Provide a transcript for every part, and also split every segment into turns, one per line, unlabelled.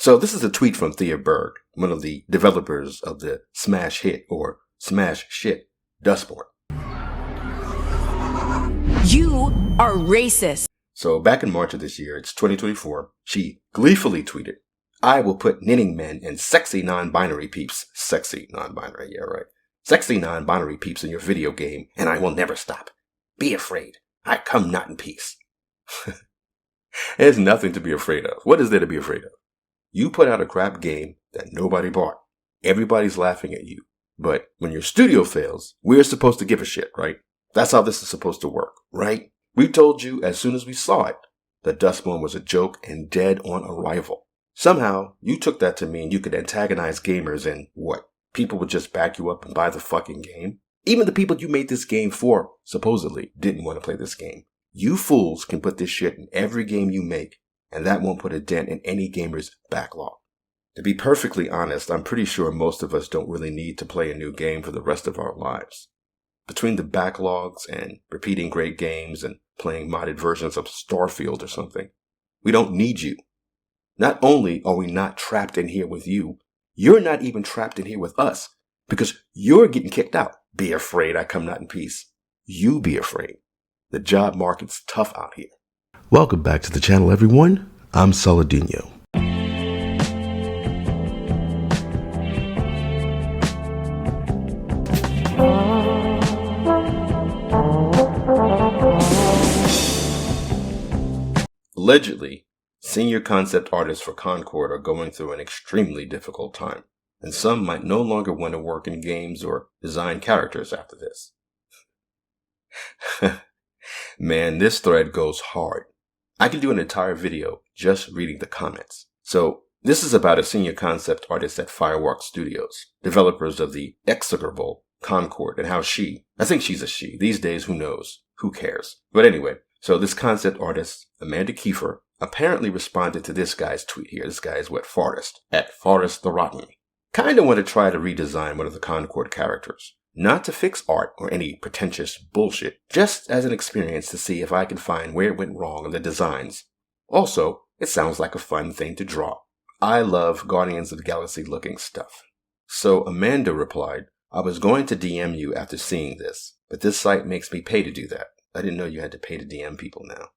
So this is a tweet from Thea Berg, one of the developers of the smash hit or smash shit Dustborn.
You are racist.
So back in March of this year, it's 2024, she gleefully tweeted, "I will put knitting men and sexy non-binary peeps," sexy non-binary, yeah right, "sexy non-binary peeps in your video game, and I will never stop. Be afraid. I come not in peace." There's nothing to be afraid of. What is there to be afraid of? You put out a crap game that nobody bought. Everybody's laughing at you. But when your studio fails, we're supposed to give a shit, right? That's how this is supposed to work, right? We told you as soon as we saw it that Dustborn was a joke and dead on arrival. Somehow, you took that to mean you could antagonize gamers and what? People would just back you up and buy the fucking game? Even the people you made this game for, supposedly, didn't want to play this game. You fools can put this shit in every game you make, and that won't put a dent in any gamer's backlog. To be perfectly honest, I'm pretty sure most of us don't really need to play a new game for the rest of our lives. Between the backlogs and repeating great games and playing modded versions of Starfield or something, we don't need you. Not only are we not trapped in here with you, you're not even trapped in here with us, because you're getting kicked out. Be afraid, I come not in peace. You be afraid. The job market's tough out here. Welcome back to the channel, everyone. I'm Saladino. Allegedly, senior concept artists for Concord are going through an extremely difficult time, and some might no longer want to work in games or design characters after this. Man, this thread goes hard. I could do an entire video just reading the comments. So, this is about a senior concept artist at Fireworks Studios, developers of the execrable Concord, and how I think she's a she. These days, who knows? Who cares? But anyway, so this concept artist, Amanda Kiefer, apparently responded to this guy's tweet here. This guy is Forrest, at Forrest the Rotten. Kinda want to try to redesign one of the Concord characters. Not to fix art or any pretentious bullshit, just as an experience to see if I can find where it went wrong in the designs. Also, it sounds like a fun thing to draw. I love Guardians of the Galaxy looking stuff. So Amanda replied, "I was going to DM you after seeing this, but this site makes me pay to do that. I didn't know you had to pay to DM people now.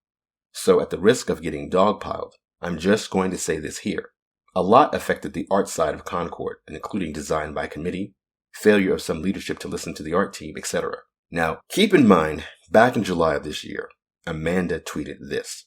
So at the risk of getting dogpiled, I'm just going to say this here. A lot affected the art side of Concord, including design by committee, failure of some leadership to listen to the art team, etc. Now, keep in mind, back in July of this year, Amanda tweeted this.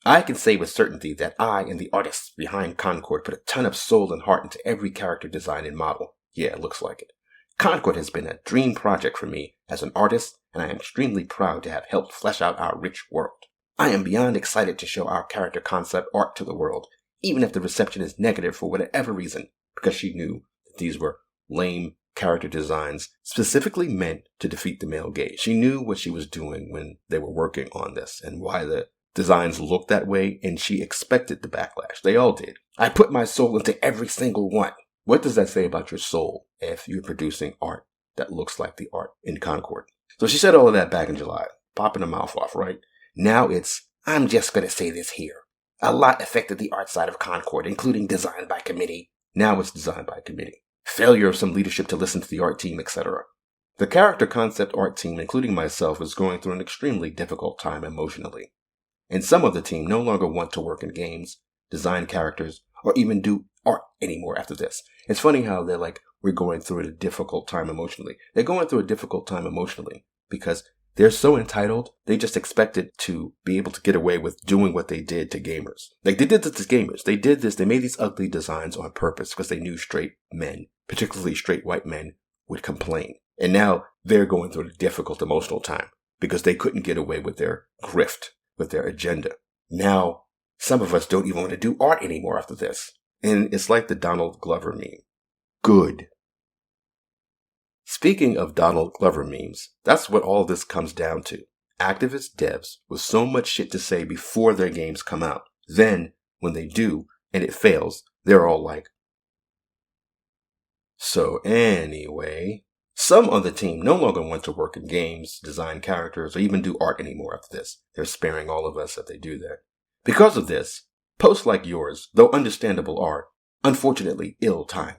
I can say with certainty that I and the artists behind Concord put a ton of soul and heart into every character design and model. Yeah, it looks like it. Concord has been a dream project for me as an artist, and I am extremely proud to have helped flesh out our rich world. I am beyond excited to show our character concept art to the world, even if the reception is negative for whatever reason, because she knew that these were lame character designs specifically meant to defeat the male gaze. She knew what she was doing when they were working on this and why the designs looked that way, and she expected the backlash. They all did. I put my soul into every single one. What does that say about your soul if you're producing art that looks like the art in Concord? So she said all of that back in July, popping her mouth off, right? Now it's, I'm just going to say this here. A lot affected the art side of Concord, including design by committee. Now it's designed by committee. Failure of some leadership to listen to the art team, etc. The character concept art team, including myself, is going through an extremely difficult time emotionally. And some of the team no longer want to work in games, design characters, or even do art anymore after this. It's funny how they're like, we're going through a difficult time emotionally. They're going through a difficult time emotionally because they're so entitled, they just expected to be able to get away with doing what they did to gamers. Like, they did this to gamers. They did this, they made these ugly designs on purpose because they knew straight men, particularly straight white men, would complain. And now they're going through a difficult emotional time because they couldn't get away with their grift, with their agenda. Now, some of us don't even want to do art anymore after this. And it's like the Donald Glover meme. Good. Speaking of Donald Glover memes, that's what all this comes down to. Activist devs with so much shit to say before their games come out. Then, when they do, and it fails, they're all like. So anyway, some on the team no longer want to work in games, design characters, or even do art anymore after this. They're sparing all of us if they do that. Because of this, posts like yours, though understandable, are Unfortunately, ill-timed.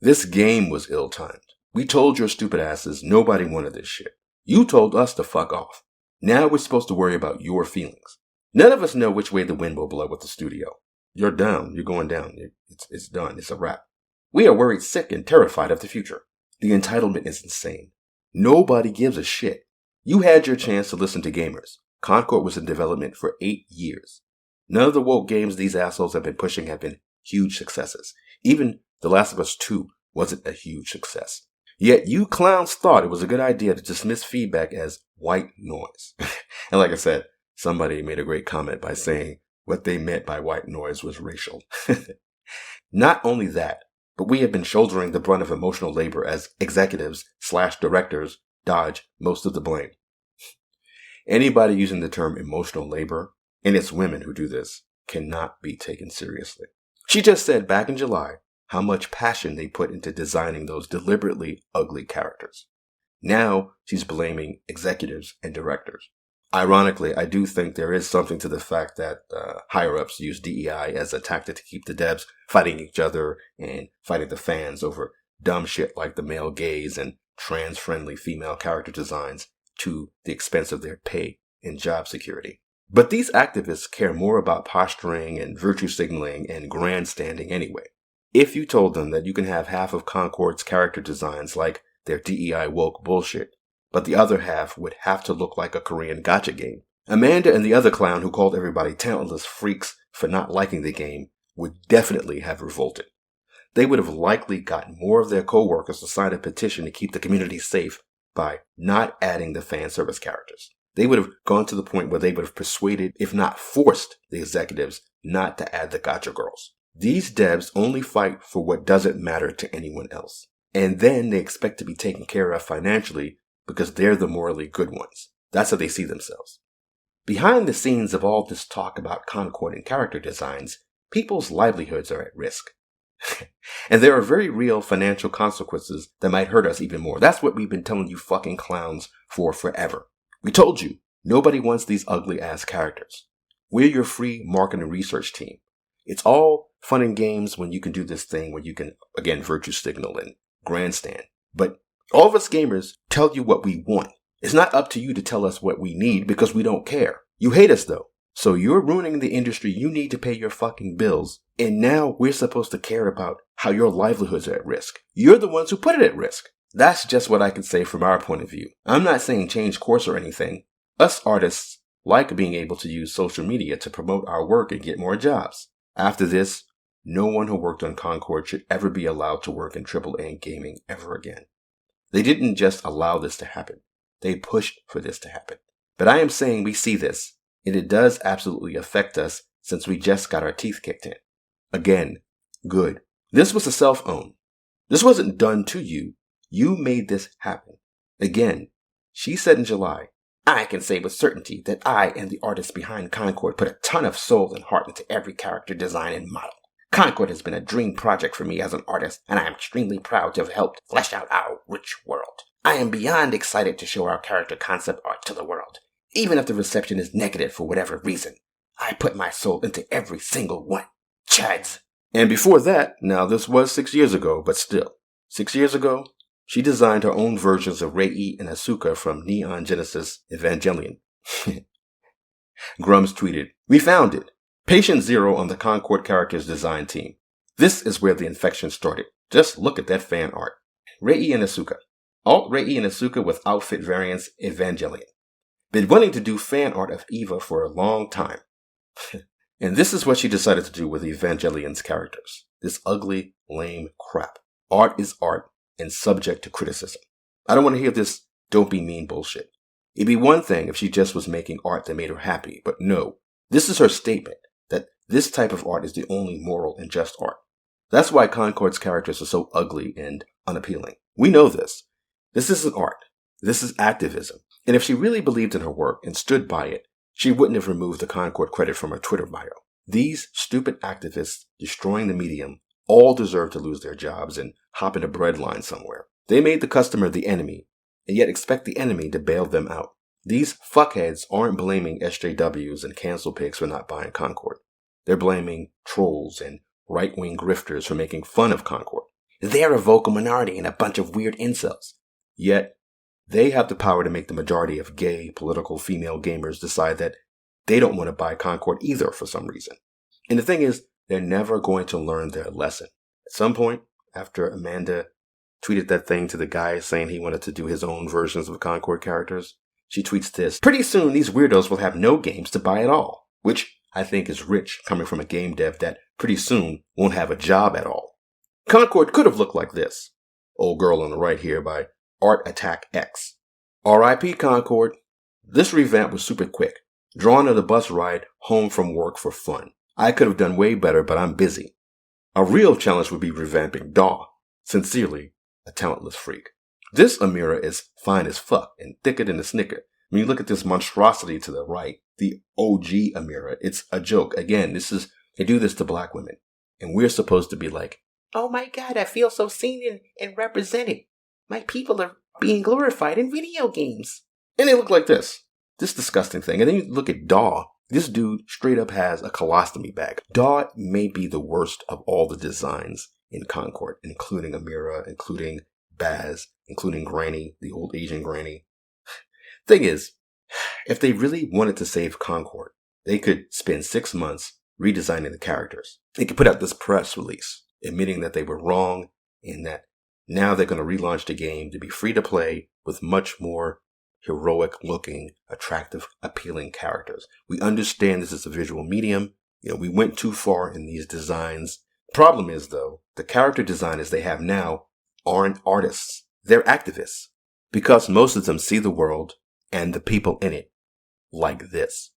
This game was ill-timed. We told your stupid asses nobody wanted this shit. You told us to fuck off. Now we're supposed to worry about your feelings. None of us know which way the wind will blow with the studio. You're down. You're going down. It's done. It's a wrap. We are worried sick and terrified of the future. The entitlement is insane. Nobody gives a shit. You had your chance to listen to gamers. Concord was in development for 8 years. None of the woke games these assholes have been pushing have been huge successes. Even The Last of Us 2 wasn't a huge success. Yet you clowns thought it was a good idea to dismiss feedback as white noise. And like I said, somebody made a great comment by saying what they meant by white noise was racial. Not only that, but we have been shouldering the brunt of emotional labor as executives/directors dodge most of the blame. Anybody using the term emotional labor, and it's women who do this, cannot be taken seriously. She just said back in July how much passion they put into designing those deliberately ugly characters. Now she's blaming executives and directors. Ironically, I do think there is something to the fact that higher-ups use DEI as a tactic to keep the devs fighting each other and fighting the fans over dumb shit like the male gaze and trans-friendly female character designs to the expense of their pay and job security. But these activists care more about posturing and virtue signaling and grandstanding anyway. If you told them that you can have half of Concord's character designs like their DEI woke bullshit, but the other half would have to look like a Korean gacha game, Amanda and the other clown who called everybody talentless freaks for not liking the game would definitely have revolted. They would have likely gotten more of their co-workers to sign a petition to keep the community safe by not adding the fan service characters. They would have gone to the point where they would have persuaded, if not forced, the executives not to add the gacha girls. These devs only fight for what doesn't matter to anyone else. And then they expect to be taken care of financially because they're the morally good ones. That's how they see themselves. Behind the scenes of all this talk about Concord and character designs, people's livelihoods are at risk. And there are very real financial consequences that might hurt us even more. That's what we've been telling you fucking clowns for forever. We told you, nobody wants these ugly ass characters. We're your free marketing research team. It's all fun and games when you can do this thing where you can, again, virtue signal and grandstand. But all of us gamers tell you what we want. It's not up to you to tell us what we need because we don't care. You hate us though. So you're ruining the industry you need to pay your fucking bills. And now we're supposed to care about how your livelihoods are at risk. You're the ones who put it at risk. That's just what I can say from our point of view. I'm not saying change course or anything. Us artists like being able to use social media to promote our work and get more jobs. After this, no one who worked on Concord should ever be allowed to work in AAA gaming ever again. They didn't just allow this to happen. They pushed for this to happen. But I am saying we see this, and it does absolutely affect us since we just got our teeth kicked in. Again, good. This was a self-own. This wasn't done to you. You made this happen. Again, she said in July, I can say with certainty that I and the artists behind Concord put a ton of soul and heart into every character design and model. Concord has been a dream project for me as an artist, and I am extremely proud to have helped flesh out our rich world. I am beyond excited to show our character concept art to the world, even if the reception is negative for whatever reason. I put my soul into every single one. Chads. And before that, now this was 6 years ago, but still, 6 years ago, she designed her own versions of Rei and Asuka from Neon Genesis Evangelion. Grums tweeted, "We found it. Patient Zero on the Concord characters design team. This is where the infection started. Just look at that fan art. Rei and Asuka. Alt Rei and Asuka with outfit variants Evangelion. Been wanting to do fan art of Eva for a long time." And this is what she decided to do with Evangelion's characters. This ugly, lame crap. Art is art and subject to criticism. I don't want to hear this don't be mean bullshit. It'd be one thing if she just was making art that made her happy, but no. This is her statement that this type of art is the only moral and just art. That's why Concord's characters are so ugly and unappealing. We know this. This isn't art. This is activism. And if she really believed in her work and stood by it, she wouldn't have removed the Concord credit from her Twitter bio. These stupid activists destroying the medium all deserve to lose their jobs and hop in a bread line somewhere. They made the customer the enemy, and yet expect the enemy to bail them out. These fuckheads aren't blaming SJWs and cancel pigs for not buying Concord. They're blaming trolls and right-wing grifters for making fun of Concord. They're a vocal minority and a bunch of weird incels. Yet, they have the power to make the majority of gay, political, female gamers decide that they don't want to buy Concord either for some reason. And the thing is, they're never going to learn their lesson. At some point, after Amanda tweeted that thing to the guy saying he wanted to do his own versions of Concord characters, she tweets this: "Pretty soon these weirdos will have no games to buy at all," which I think is rich coming from a game dev that pretty soon won't have a job at all. Concord could have looked like this. Old girl on the right here by Art Attack X. R.I.P. Concord. This revamp was super quick, drawn on the bus ride home from work for fun. I could have done way better, but I'm busy. A real challenge would be revamping Daw. Sincerely, a talentless freak. This Amira is fine as fuck and thicker than a snicker. When you look at this monstrosity to the right, the OG Amira, it's a joke. Again, they do this to black women. And we're supposed to be like, "Oh my God, I feel so seen and represented. My people are being glorified in video games." And they look like this disgusting thing. And then you look at Daw. This dude straight up has a colostomy bag. Daw may be the worst of all the designs in Concord, including Amira, including Baz, including Granny, the old Asian Granny. Thing is, if they really wanted to save Concord, they could spend 6 months redesigning the characters. They could put out this press release admitting that they were wrong and that now they're going to relaunch the game to be free to play with much more heroic looking, attractive, appealing characters. We understand this is a visual medium. We went too far in these designs. Problem is, though, the character designers they have now aren't artists. They're activists, because most of them see the world and the people in it like this.